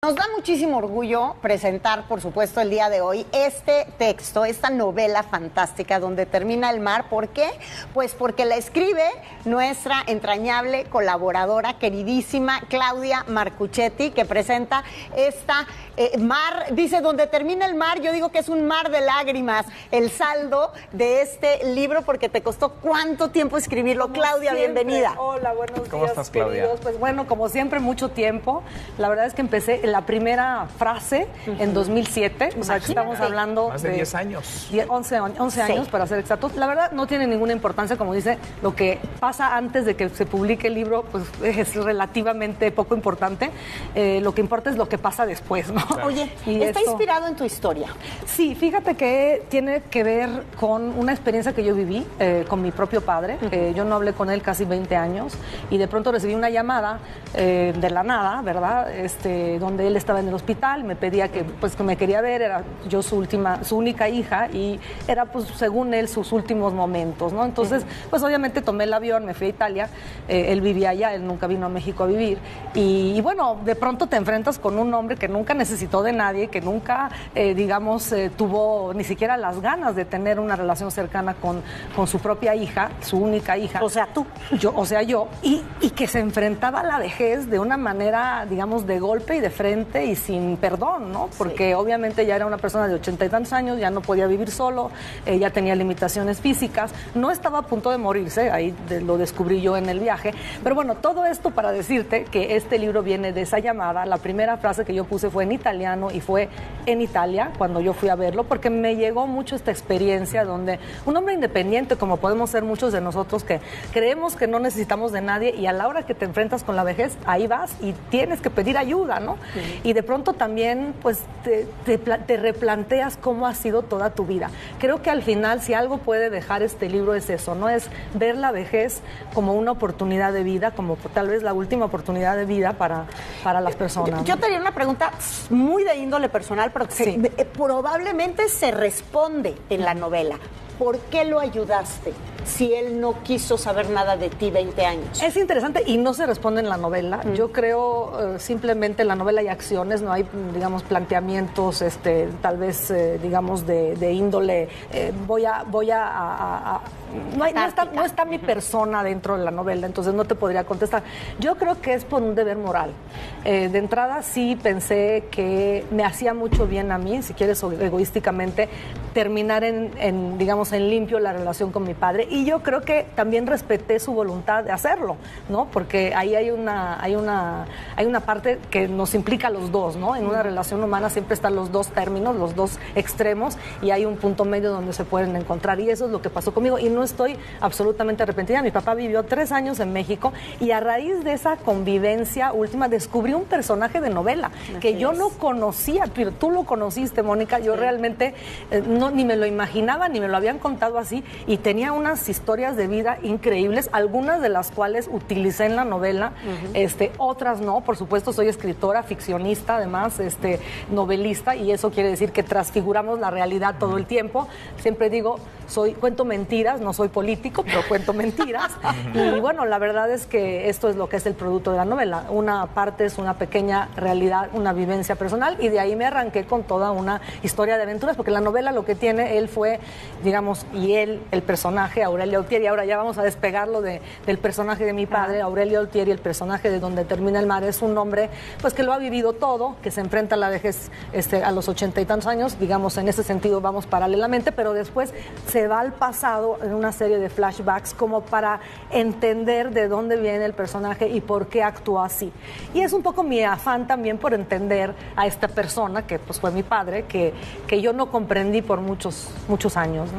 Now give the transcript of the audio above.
Nos da muchísimo orgullo presentar, por supuesto, el día de hoy este texto, esta novela fantástica donde termina el mar. ¿Por qué? Pues porque la escribe nuestra entrañable colaboradora, queridísima Claudia Marcuchetti, que presenta esta mar, dice, donde termina el mar. Yo digo que es un mar de lágrimas, el saldo de este libro, porque te costó ¿cuánto tiempo escribirlo? Como Claudia, siempre. bienvenida. Hola, buenos días. ¿Cómo estás, Claudia? Queridos. Pues bueno, como siempre, mucho tiempo. La verdad es que empecé la primera frase en 2007, o sea, que estamos hablando más de 10 años. 11 años, Sí. para ser exactos. La verdad no tiene ninguna importancia, como dice, lo que pasa antes de que se publique el libro, pues es relativamente poco importante. Lo que importa es lo que pasa después, ¿no? Claro. Oye, Y está esto- inspirado en tu historia. Sí, fíjate que tiene que ver con una experiencia que yo viví con mi propio padre. Yo no hablé con él casi 20 años y de pronto recibí una llamada de la nada, ¿verdad? Donde él estaba en el hospital, me pedía que me quería ver, era yo su única hija y era, pues, según él, sus últimos momentos, ¿no? Entonces, pues obviamente tomé el avión, me fui a Italia, él vivía allá, él nunca vino a México a vivir y bueno, de pronto te enfrentas con un hombre que nunca necesitó de nadie, que nunca, tuvo ni siquiera las ganas de tener una relación cercana con su propia hija, su única hija. O sea, tú. Yo, y que se enfrentaba a la vejez de una manera, digamos, de golpe y de frente y sin perdón, ¿no? Porque obviamente ya era una persona de 80 y tantos años, ya no podía vivir solo, ya tenía limitaciones físicas, no estaba a punto de morirse, ahí lo descubrí yo en el viaje. Pero bueno, todo esto para decirte que este libro viene de esa llamada. La primera frase que yo puse fue en italiano y fue en Italia cuando yo fui a verlo, porque me llegó mucho esta experiencia donde un hombre independiente, como podemos ser muchos de nosotros, que creemos que no necesitamos de nadie y a la hora que te enfrentas con la vejez, ahí vas y tienes que pedir ayuda, ¿no? Sí. Y de pronto también, pues, te replanteas cómo ha sido toda tu vida. Creo que al final, si algo puede dejar este libro es eso, ¿no? Es ver la vejez como una oportunidad de vida, como tal vez la última oportunidad de vida para las personas, ¿no? Yo tenía una pregunta muy de índole personal, pero que Sí. probablemente se responde en la novela. ¿Por qué lo ayudaste si él no quiso saber nada de ti 20 años? Es interesante y no se responde en la novela. Yo creo simplemente en la novela hay acciones, no hay, digamos, planteamientos, tal vez, digamos, de índole. No está mi persona dentro de la novela, entonces no te podría contestar. Yo creo que es por un deber moral. De entrada sí pensé que me hacía mucho bien a mí, si quieres egoísticamente, terminar en limpio la relación con mi padre. Y yo creo que también respeté su voluntad de hacerlo, ¿no? Porque ahí hay una parte que nos implica a los dos, ¿no? En una relación humana siempre están los dos términos, los dos extremos, y hay un punto medio donde se pueden encontrar. Y eso es lo que pasó conmigo. Y no estoy absolutamente arrepentida. Mi papá vivió 3 años en México y a raíz de esa convivencia última descubrí un personaje de novela que yo no conocía, pero tú lo conociste, Mónica. Yo realmente ni me lo imaginaba, ni me lo habían contado así, y tenía unas historias de vida increíbles, algunas de las cuales utilicé en la novela, otras no. Por supuesto, soy escritora, ficcionista, además, novelista, y eso quiere decir que transfiguramos la realidad todo el tiempo. Siempre digo, cuento mentiras, no soy político, pero cuento mentiras. Y bueno, la verdad es que esto es lo que es el producto de la novela. Una parte es una pequeña realidad, una vivencia personal, y de ahí me arranqué con toda una historia de aventuras, porque la novela lo que tiene, él fue, digamos, y él, el personaje, Aurelio Altieri, ahora ya vamos a despegarlo del personaje de mi padre. Aurelio Altieri, el personaje de Donde termina el mar, es un hombre, pues, que lo ha vivido todo, que se enfrenta a la vejez a los 80 y tantos años, digamos, en ese sentido vamos paralelamente, pero después se va al pasado en una serie de flashbacks como para entender de dónde viene el personaje y por qué actúa así. Y es un poco mi afán también por entender a esta persona que, pues, fue mi padre, que yo no comprendí por muchos años, ¿no?